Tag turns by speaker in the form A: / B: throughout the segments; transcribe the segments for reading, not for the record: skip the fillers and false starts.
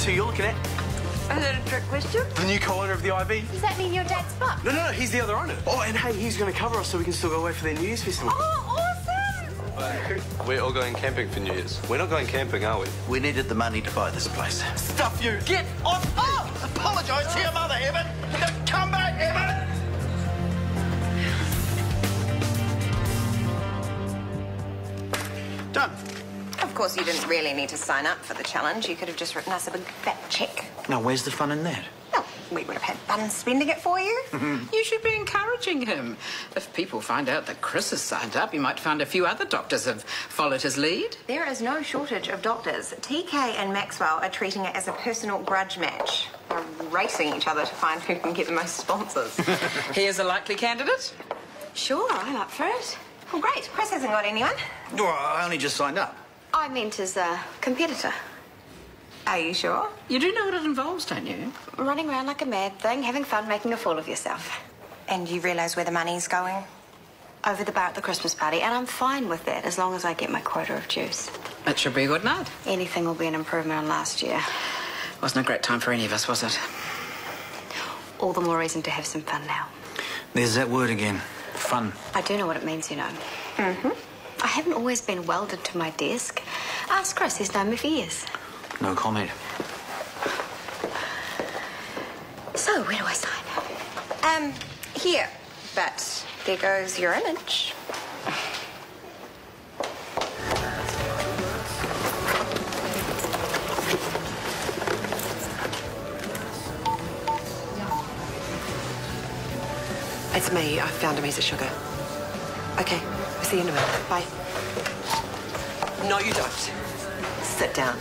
A: Guess who you're looking at?
B: Is that a trick question?
A: The new co-owner of the IB.
C: Does that mean your dad's butt?
A: No, he's the other owner. Oh, and hey, he's going to cover us so we can still go away for their New Year's festival.
C: Oh, awesome!
D: We're all going camping for New Year's. We're not going camping, are we?
E: We needed the money to buy this place.
A: Stuff you!
E: Get off! Oh! Apologise to your mother, Evan! Come back, Evan! Done.
B: Of course, you didn't really need to sign up for the challenge. You could have just written us a big fat cheque.
E: Now, where's the fun in that?
B: Well, we would have had fun spending it for you.
F: You should be encouraging him. If people find out that Chris has signed up, you might find a few other doctors have followed his lead.
B: There is no shortage of doctors. TK and Maxwell are treating it as a personal grudge match. They're racing each other to find who can get the most sponsors.
F: He is a likely candidate?
B: Sure, I'm up for it. Well, great. Chris hasn't got anyone.
E: Well, I only just signed up.
C: I meant as a competitor.
B: Are you sure?
F: You do know what it involves, don't you?
C: Running around like a mad thing, having fun, making a fool of yourself.
B: And you realise where the money's going?
C: Over the bar at the Christmas party, and I'm fine with that as long as I get my quota of juice.
F: It should be a good night.
C: Anything will be an improvement on last year.
F: Wasn't a great time for any of us, was it?
C: All the more reason to have some fun now.
E: There's that word again. Fun.
C: I do know what it means, you know. I haven't always been welded to my desk. Ask Chris, he's known me for years.
E: No comment.
C: So, where do I sign?
B: Here. But there goes your image. It's me. I found a piece of sugar. Okay. I'll see you in a minute. Bye. No, you don't. Sit down.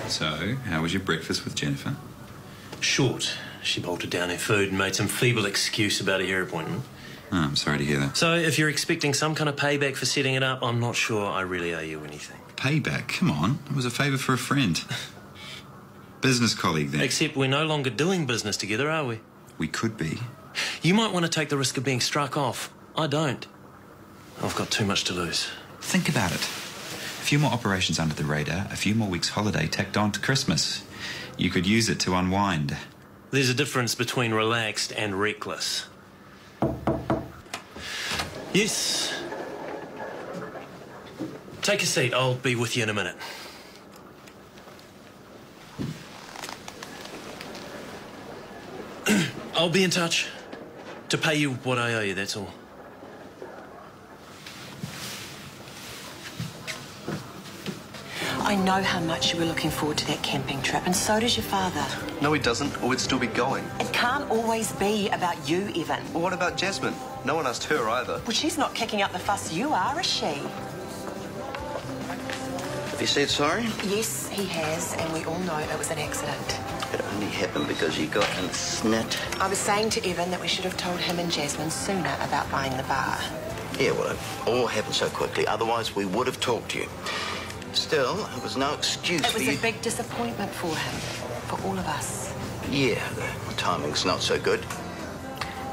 G: So, how was your breakfast with Jennifer?
A: Short. She bolted down her food and made some feeble excuse about a hair appointment.
G: Oh, I'm sorry to hear that.
A: So, if you're expecting some kind of payback for setting it up, I'm not sure I really owe you anything.
G: Payback? Come on. It was a favour for a friend. Business colleague, then.
A: Except we're no longer doing business together, are we?
G: We could be.
A: You might want to take the risk of being struck off. I don't. I've got too much to lose.
G: Think about it. A few more operations under the radar, a few more weeks' holiday tacked on to Christmas. You could use it to unwind.
A: There's a difference between relaxed and reckless. Yes. Take a seat. I'll be with you in a minute. I'll be in touch to pay you what I owe you, that's all.
B: I know how much you were looking forward to that camping trip, and so does your father.
D: No, he doesn't, or we'd still be going.
B: It can't always be about you, Evan.
D: Well, what about Jasmine? No one asked her either.
B: Well, she's not kicking up the fuss you are, is she?
E: Have you said sorry?
B: Yes, he has, and we all know it was an accident.
E: It only happened because you got in snit.
B: I was saying to Evan that we should have told him and Jasmine sooner about buying the bar.
E: Yeah, well, it all happened so quickly. Otherwise, we would have talked to you. Still, it was no excuse
B: It
E: for
B: was
E: you.
B: a big disappointment for him, for all of us.
E: Yeah, the timing's not so good.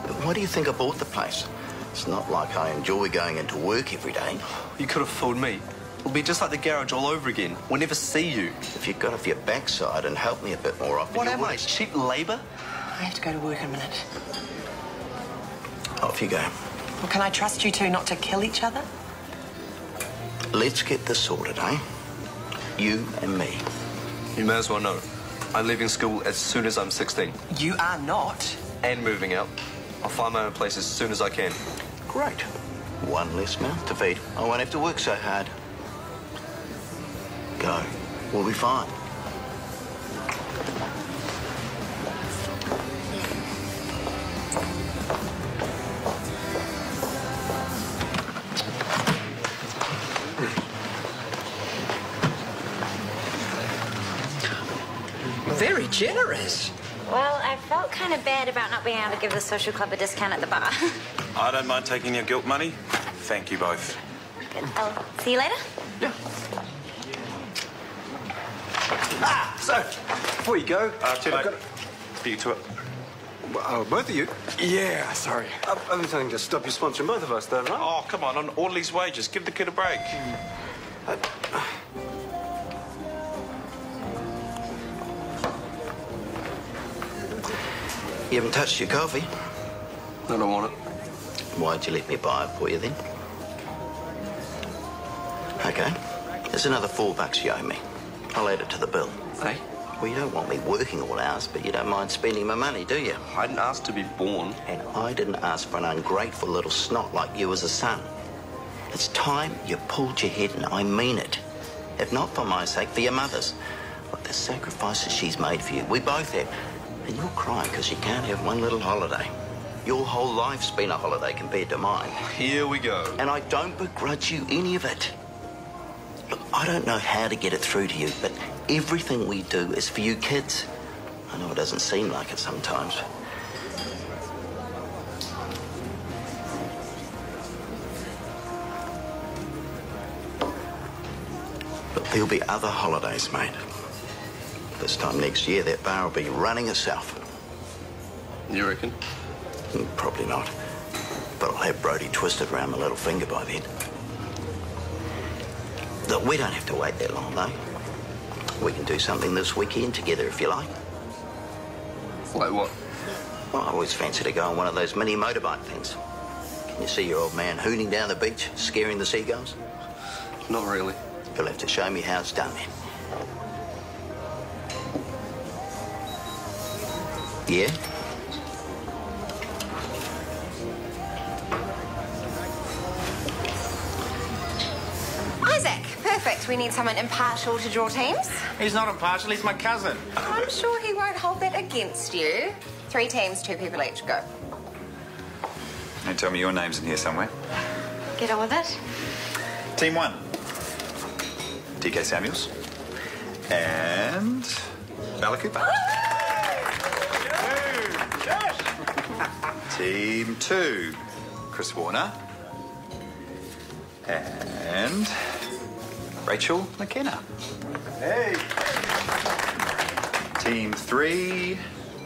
E: But why do you think I bought the place? It's not like I enjoy going into work every day.
D: You could have fooled me. It'll be just like the garage all over again. We'll never see you.
E: If you got off your backside and helped me a bit more often,
D: What
E: you
D: am I,
E: would.
D: cheap labour?
B: I have to go to work in a minute.
E: Off you go.
B: Well, can I trust you two not to kill each other?
E: Let's get this sorted, eh? You and me.
D: You may as well know. I'm leaving school as soon as I'm 16.
B: You are not.
D: And moving out. I'll find my own place as soon as I can.
E: Great. One less mouth to feed. I won't have to work so hard. Go. We'll be fine.
F: Very generous.
C: Well, I felt kind of bad about not being able to give the social club a discount at the bar.
H: I don't mind taking your guilt money. Thank you both.
C: Good. I'll see you later.
D: Yeah. So, before you go...
H: Cheers, mate. Beat you to it.
I: Both of you?
J: Yeah, sorry.
I: I've been saying to stop you sponsoring both of us, though, right?
H: Oh, come on Audley's wages. Give the kid a break.
E: You haven't touched your coffee.
I: I don't want it.
E: Why'd you let me buy it for you then? Okay. There's another $4 you owe me. I'll add it to the bill.
I: Hey?
E: Well, you don't want me working all hours, but you don't mind spending my money, do you?
I: I didn't ask to be born.
E: And I didn't ask for an ungrateful little snot like you as a son. It's time you pulled your head, and I mean it. If not for my sake, for your mother's. Look, the sacrifices she's made for you, we both have. And you're crying because you can't have one little holiday. Your whole life's been a holiday compared to mine.
I: Here we go.
E: And I don't begrudge you any of it. Look, I don't know how to get it through to you, but everything we do is for you kids. I know it doesn't seem like it sometimes. But there'll be other holidays, mate. This time next year, that bar will be running itself.
I: You reckon?
E: Probably not. But I'll have Brody twisted around my little finger by then. Look, we don't have to wait that long, though. We can do something this weekend together, if you like.
I: Like what?
E: Well, I always fancy to go on one of those mini motorbike things. Can you see your old man hooning down the beach, scaring the seagulls?
I: Not really.
E: You'll have to show me how it's done, then. Yeah?
K: Isaac, perfect. We need someone impartial to draw teams.
J: He's not impartial, he's my cousin.
K: I'm sure he won't hold that against you. 3 teams, 2 people each. Go.
G: Hey, tell me your name's in here somewhere.
C: Get on with it.
G: Team 1. TK Samuels. And Bella Cooper. Team 2. Chris Warner. And Rachel McKenna.
J: Hey.
G: Team 3.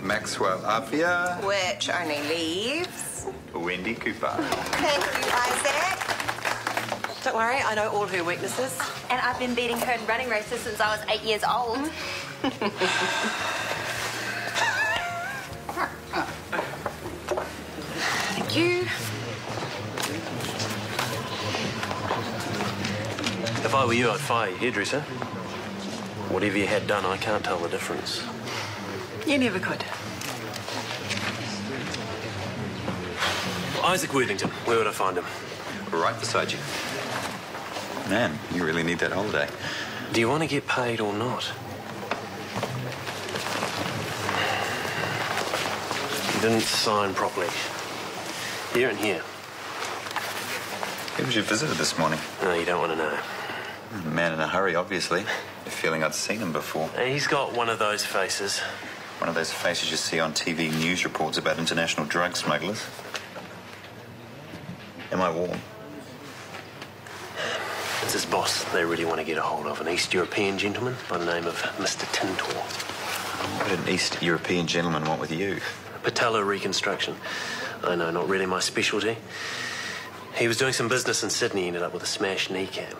G: Maxwell Apia.
K: Which only leaves...
G: Wendy Cooper.
K: Thank you, Isaac.
B: Don't worry, I know all her weaknesses.
C: And I've been beating her in running races since I was 8 years old.
B: Thank you. If I were you, I'd fire your hairdresser. Whatever you had done, I can't tell the difference. You never could. Isaac Worthington, where would I find him?
G: Right beside you. Man, you really need that holiday.
B: Do you want to get paid or not? You didn't sign properly. Here and here.
G: Who was your visitor this morning?
B: No, you don't want to know.
G: A man in a hurry, obviously. A feeling I'd seen him before.
B: He's got one of those faces.
G: One of those faces you see on TV news reports about international drug smugglers. Am I warm?
B: It's his boss they really want to get a hold of, an East European gentleman by the name of Mr. Tintor.
G: What did an East European gentleman want with you?
B: Patella reconstruction. I know, not really my specialty. He was doing some business in Sydney, ended up with a smashed kneecap.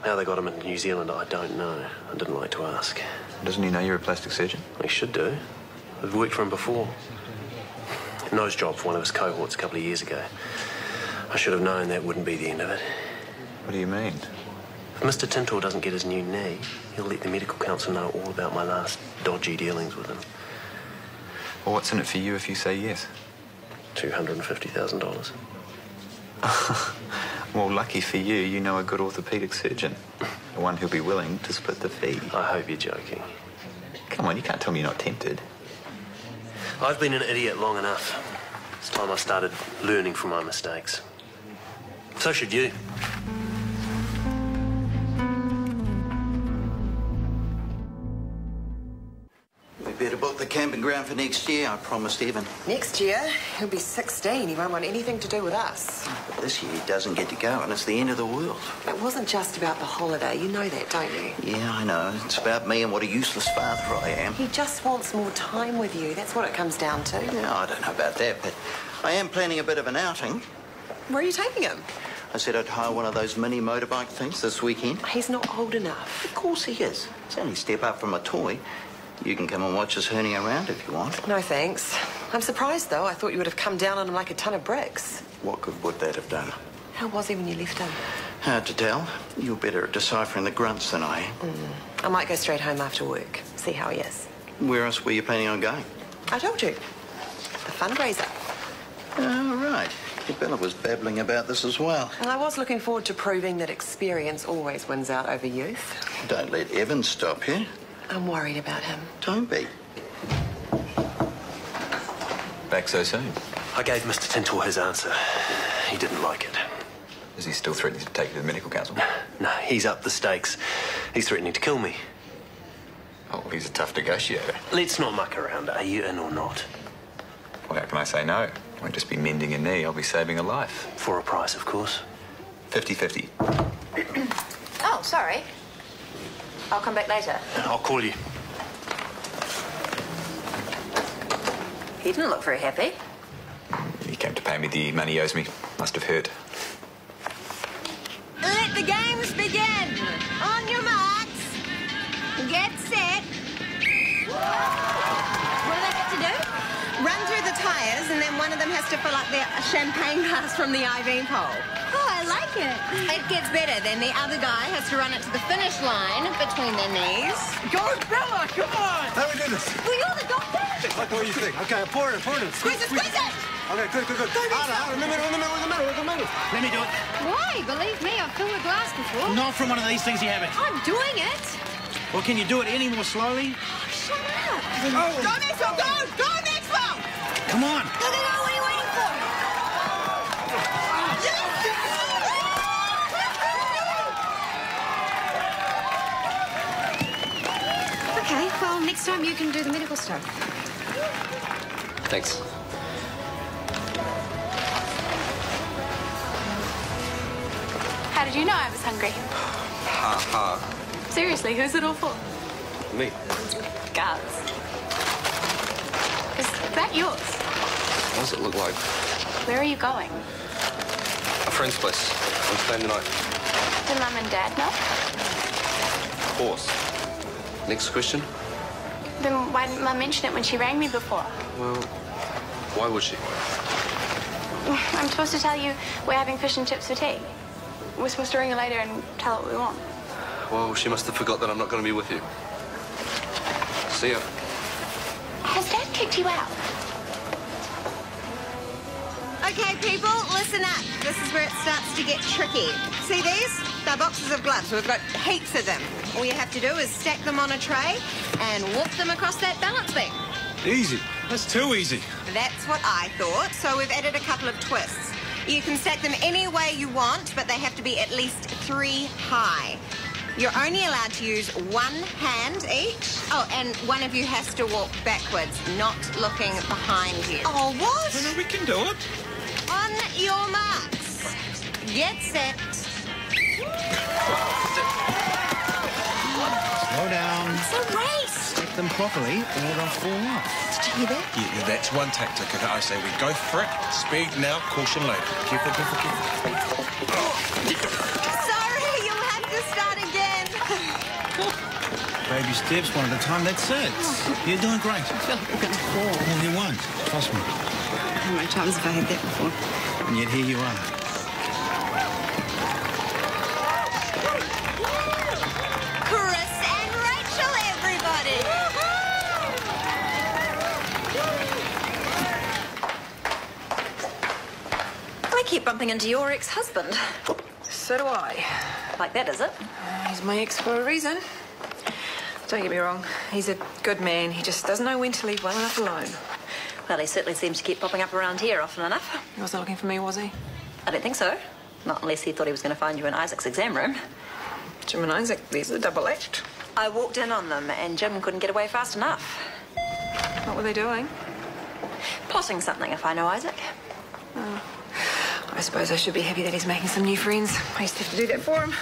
B: How they got him into New Zealand, I don't know. I didn't like to ask.
G: Doesn't he know you're a plastic surgeon?
B: He should do. I've worked for him before. Nose job for one of his cohorts a couple of years ago. I should have known that wouldn't be the end of it.
G: What do you mean?
B: If Mr. Tintor doesn't get his new knee, he'll let the medical council know all about my last dodgy dealings with him.
G: Well, what's in it for you if you say yes?
B: $250,000.
G: Well, lucky for you, you know a good orthopaedic surgeon. The one who'll be willing to split the fee.
B: I hope you're joking.
G: Come on, you can't tell me you're not tempted.
B: I've been an idiot long enough. It's time I started learning from my mistakes. So should you.
E: We better book the camping ground around for next year, I promised Evan.
L: Next year, he'll be 16. He won't want anything to do with us.
E: But this year he doesn't get to go, and it's the end of the world.
L: It wasn't just about the holiday. You know that, don't you?
E: Yeah, I know. It's about me and what a useless father I am.
L: He just wants more time with you. That's what it comes down to.
E: Yeah, I don't know about that, but I am planning a bit of an outing.
L: Where are you taking him?
E: I said I'd hire one of those mini motorbike things this weekend.
L: He's not old enough.
E: Of course he is. It's only a step up from a toy. You can come and watch us herning around if you want.
L: No, thanks. I'm surprised, though. I thought you would have come down on him like a ton of bricks.
E: What good would that have done?
L: How was he when you left him?
E: Hard to tell. You're better at deciphering the grunts than I am.
L: I might go straight home after work, see how he is.
E: Where else were you planning on going?
L: I told you. The fundraiser.
E: Oh, right. Bella was babbling about this as well.
L: And I was looking forward to proving that experience always wins out over youth.
E: Don't let Evan stop you.
L: I'm worried about him.
E: Don't be.
G: Back so soon?
B: I gave Mr. Tintle his answer. He didn't like it.
G: Is he still threatening to take you to the medical council?
B: No, he's upped the stakes. He's threatening to kill me.
G: Oh, well, he's a tough negotiator.
B: Let's not muck around. Are you in or not?
G: Well, how can I say no? I won't just be mending a knee, I'll be saving a life.
B: For a price, of course.
G: 50-50.
C: Oh, sorry. I'll come back later.
B: I'll call you.
C: He didn't look very happy.
G: He came to pay me the money he owes me. Must have hurt.
K: Let the games begin. On your marks. Get set. What do they have to do? Run through the tyres, and then one of them has to fill up their champagne glass from the IV pole. Oh, I like it. It gets better. Then the other guy has to run it to the finish line between their knees.
J: Go, Bella, come on! How do we do this?
K: Well, you're the doctor.
J: What do you think? Okay, pour it.
K: Squeeze it.
J: Okay, good. Out, in the middle.
M: Let me do it.
K: Why? Believe me, I've filled a glass before.
M: Not from one of these things you have it.
K: I'm doing it.
M: Well, can you do it any more slowly?
K: Shut up.
J: Oh.
K: Go, Maxwell, go, Maxwell!
M: Come on.
K: Go, what are you waiting for? Okay, well, next time you can do the medical stuff.
I: Thanks.
N: How did you know I was hungry?
I: Ha.
N: Seriously, who's it all for?
I: Me.
N: Guards. Is that yours?
I: What does it look like?
N: Where are you going?
I: A friend's place. I'm staying the night.
N: Did Mum and Dad know?
I: Of course. Next question?
N: Then why didn't Mum mention it when she rang me before?
I: Well, why would she?
N: I'm supposed to tell you we're having fish and chips for tea. We're supposed to ring her later and tell her what we want.
I: Well, she must have forgot that I'm not going to be with you. See ya.
N: Has Dad kicked you out?
K: Okay, people, listen up. This is where it starts to get tricky. See these? They're boxes of gloves. We've got heaps of them. All you have to do is stack them on a tray and walk them across that balance beam.
M: Easy. That's too easy.
K: That's what I thought, so we've added a couple of twists. You can stack them any way you want, but they have to be at least 3 high. You're only allowed to use one hand each. Oh, and one of you has to walk backwards, not looking behind you.
L: Oh, what?
M: No, we can do it.
K: On your marks. Get set.
M: Slow down.
K: It's a race.
M: Stick them properly or they'll fall off.
K: Did you hear that?
O: Yeah, that's one tactic. Okay, I say we go for it. Speed now, caution later. Careful.
K: Sorry, you'll have to start again.
M: Baby steps, one at a time. That's it. You're doing great.
L: I feel like we're going to fall.
M: Well, you won't. Trust me.
L: How many times have I had that before?
M: And yet here you are.
K: Chris and Rachel, everybody.
C: I keep bumping into your ex-husband.
L: So do I.
C: Like that, is it?
L: He's my ex for a reason. Don't get me wrong. He's a good man. He just doesn't know when to leave well enough alone.
C: Well, he certainly seems to keep popping up around here often enough.
L: He wasn't looking for me, was he?
C: I don't think so. Not unless he thought he was going to find you in Isaac's exam room.
L: Jim and Isaac, these are double-edged.
C: I walked in on them and Jim couldn't get away fast enough.
L: What were they doing?
N: Plotting something, if I know Isaac.
L: Oh. I suppose I should be happy that he's making some new friends. I used to have to do that for him.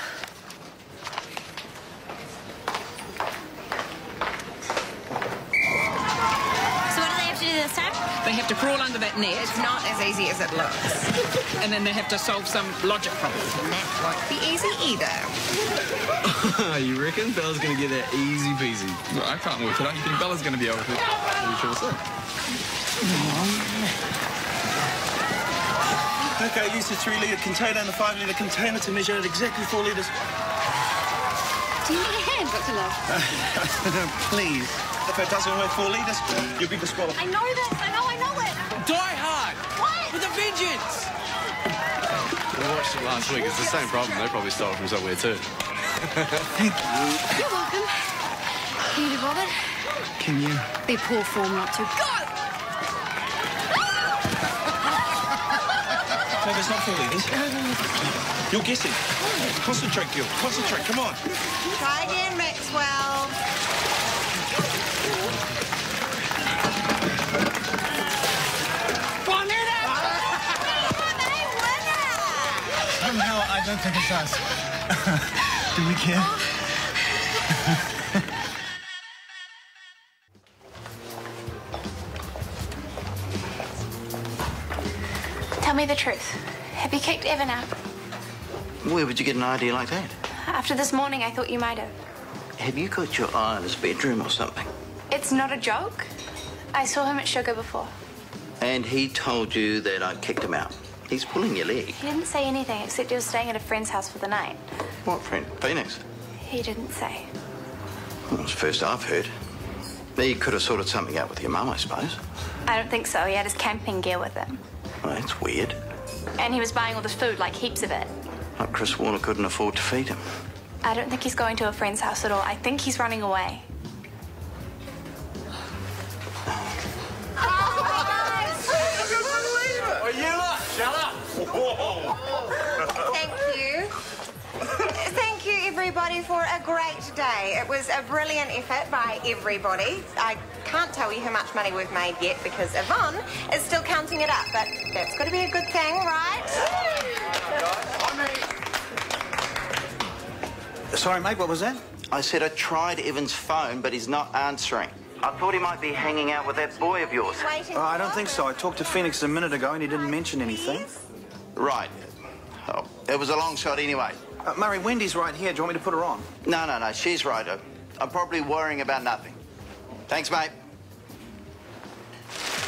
K: So what do they have to do this time?
F: They have to crawl under that net.
K: It's not as easy as it looks.
F: And then they have to solve some logic problem.
K: And that won't be easy either.
P: You reckon Bella's going to get that easy peasy?
G: Well, I can't work it out. You think Bella's going to be able to? You sure so?
M: Okay, use the 3-litre container and the 5-litre container to measure out exactly 4 litres.
C: Do you need a hand, Dr. Love?
M: Please. If it doesn't work 4 litres, you'll be disqualified.
C: I know this. I know it.
O: Die Hard!
C: What?
O: With a vengeance!
I: We watched it last week. It's the same problem. They probably stole it from somewhere too.
M: Thank you.
C: You're welcome. Can you be bothered?
M: Can you?
C: Be poor form not to. Go!
M: No, there's not 4 litres. You're guessing. Concentrate, Gil. Concentrate. Come on.
K: Try again, Maxwell.
J: Somehow, I don't think it's us. Do we care?
N: Tell me the truth. Have you kicked Evan out?
E: Where would you get an idea like that?
N: After this morning, I thought you might have.
E: Have you got your eye on his bedroom or something?
N: It's not a joke. I saw him at Sugar before.
E: And he told you that I kicked him out. He's pulling your leg.
N: He didn't say anything except he was staying at a friend's house for the night.
E: What friend? Phoenix?
N: He didn't say.
E: Well, it's the first I've heard. He could have sorted something out with your mum, I suppose.
N: I don't think so. He had his camping gear with him.
E: Well, that's weird.
N: And he was buying all this food, like heaps of it.
E: Like Chris Warner couldn't afford to feed him.
N: I don't think he's going to a friend's house at all. I think he's running away.
O: Oh, you lot, shut up!
K: Thank you. Thank you, everybody, for a great day. It was a brilliant effort by everybody. I can't tell you how much money we've made yet because Yvonne is still counting it up, but that's got to be a good thing, right?
M: Sorry, mate, what was that?
E: I said I tried Evan's phone, but he's not answering. I thought he might be hanging out with that boy of yours.
K: Waiting.
M: Oh, I don't think so. I talked to Phoenix a minute ago and he didn't mention anything.
E: Right. Oh, it was a long shot anyway.
M: Murray, Wendy's right here. Do you want me to put her on?
E: No, she's right. I'm probably worrying about nothing. Thanks, mate.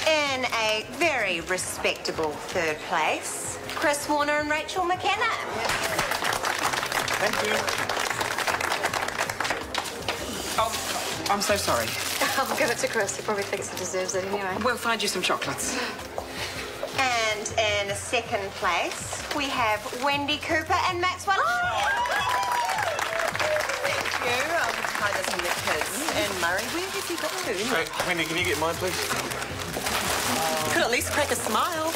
K: In a very respectable third place, Chris Warner and Rachel McKenna.
M: Thank you. Oh, I'm so sorry.
L: I'll give it to Chris. He probably thinks he deserves it anyway.
F: We'll find you some chocolates.
K: And in second place, we have Wendy Cooper and Maxwell. Thank you. I'll just tie this in the kids. And Murray, where have you got to?
H: Hey, Wendy, can you get mine, please?
K: You could at least crack a smile.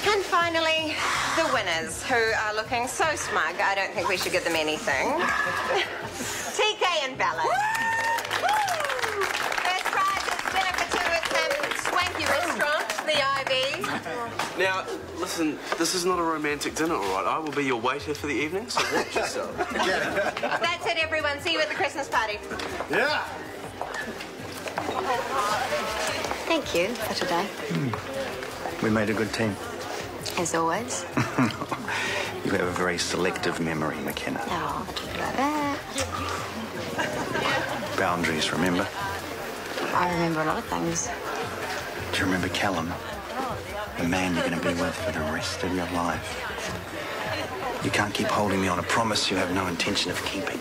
K: And finally, the winners, who are looking so smug, I don't think we should give them anything. TK and Bella. First prize is dinner for two at some swanky restaurant, the Ivy.
I: Now, listen, this is not a romantic dinner, all right? I will be your waiter for the evening, so watch yourself.
K: That's it, everyone. See you at the Christmas party.
J: Yeah.
C: Thank you for today.
J: We made a good team.
C: As always.
J: You have a very selective memory, McKenna.
C: Oh, don't talk about that.
J: Boundaries, remember?
C: I remember a lot of things.
J: Do you remember Callum? The man you're going to be with for the rest of your life. You can't keep holding me on a promise you have no intention of keeping.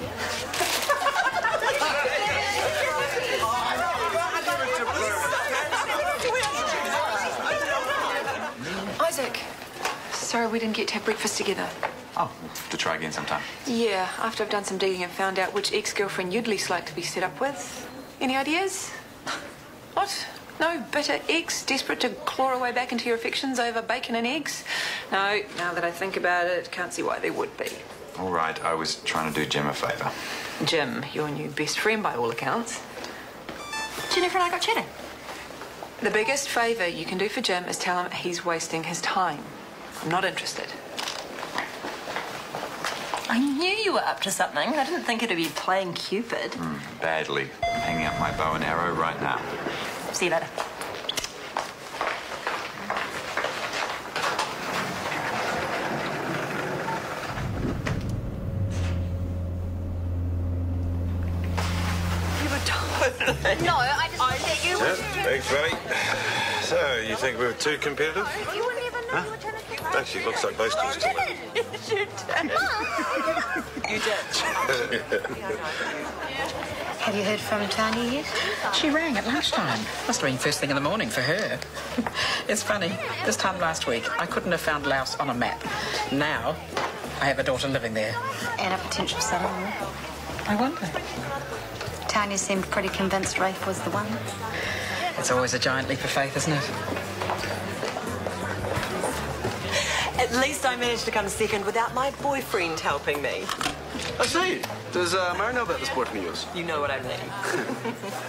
L: Isaac, sorry we didn't get to have breakfast together.
G: Oh, to try again sometime.
L: Yeah, after I've done some digging and found out which ex-girlfriend you'd least like to be set up with. Any ideas? What? No bitter ex desperate to claw her way back into your affections over bacon and eggs? No, now that I think about it, can't see why there would be.
G: All right, I was trying to do Jim a favour.
L: Jim, your new best friend by all accounts. Jennifer and I got chatting. The biggest favour you can do for Jim is tell him he's wasting his time. I'm not interested.
Q: I knew you were up to something. I didn't think it'd be playing Cupid.
G: Badly. I'm hanging up my bow and arrow right now.
Q: See you later.
K: No, I just wanted to you.
H: Thanks, Ray. So, you think we were too competitive?
K: You wouldn't even know you were trying to...
H: Actually, looks like both of us to me.
Q: You did.
C: Have you heard from Tanya yet?
F: She rang at lunchtime. Must have been first thing in the morning for her. It's funny. This time last week, I couldn't have found Laos on a map. Now, I have a daughter living there.
C: And a potential son-in-law.
F: I wonder.
C: Tanya seemed pretty convinced Rafe was the one.
F: It's always a giant leap of faith, isn't it?
R: At least I managed to come second without my boyfriend helping me.
I: I see. Does Murray know about this boyfriend of yours?
R: You know what I mean.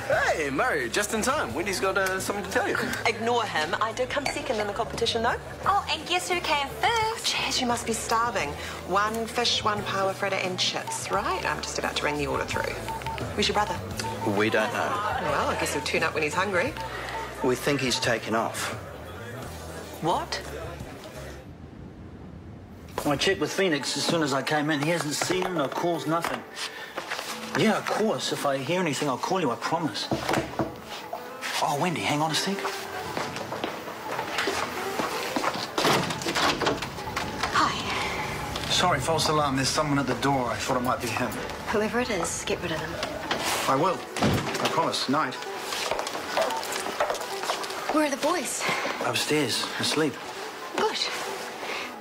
I: Hey, Murray, just in time. Wendy's got something to tell you.
R: Ignore him. I did come second in the competition, though.
K: Oh, and guess who came first?
R: Chaz, you must be starving. 1 fish, 1 power fritter and chips, right? I'm just about to ring the order through. Where's your brother?
E: We don't know.
R: Well, I guess he'll turn up when he's hungry.
E: We think he's taken off.
R: What?
J: I checked with Phoenix as soon as I came in. He hasn't seen him, no calls, nothing. Yeah, of course. If I hear anything, I'll call you, I promise. Oh, Wendy, hang on a sec.
C: Hi.
J: Sorry, false alarm. There's someone at the door. I thought it might be him.
C: Whoever it is, get rid of them.
J: I will. I promise. Night.
C: Where are the boys?
J: Upstairs, asleep.
C: Good.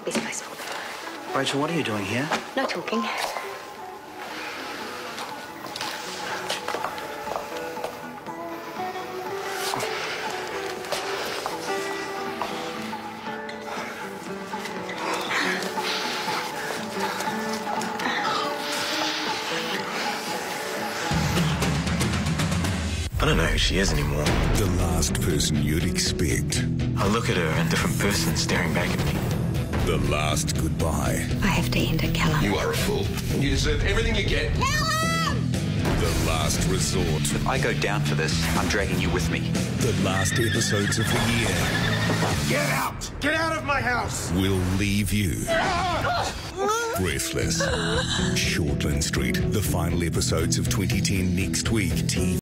C: Best place for them.
J: Rachel, what are you doing here?
C: No talking.
B: I don't know who she is anymore.
S: The last person you'd expect.
B: I look at her, a different person staring back at me.
S: The last goodbye.
C: I have to end it, Callum.
O: You are a fool. You deserve everything you get.
S: The last resort.
G: If I go down for this, I'm dragging you with me.
S: The last episodes of the year.
O: Get out! Get out of my house!
S: Will leave you breathless. Shortland Street. The final episodes of 2010 next week. TV.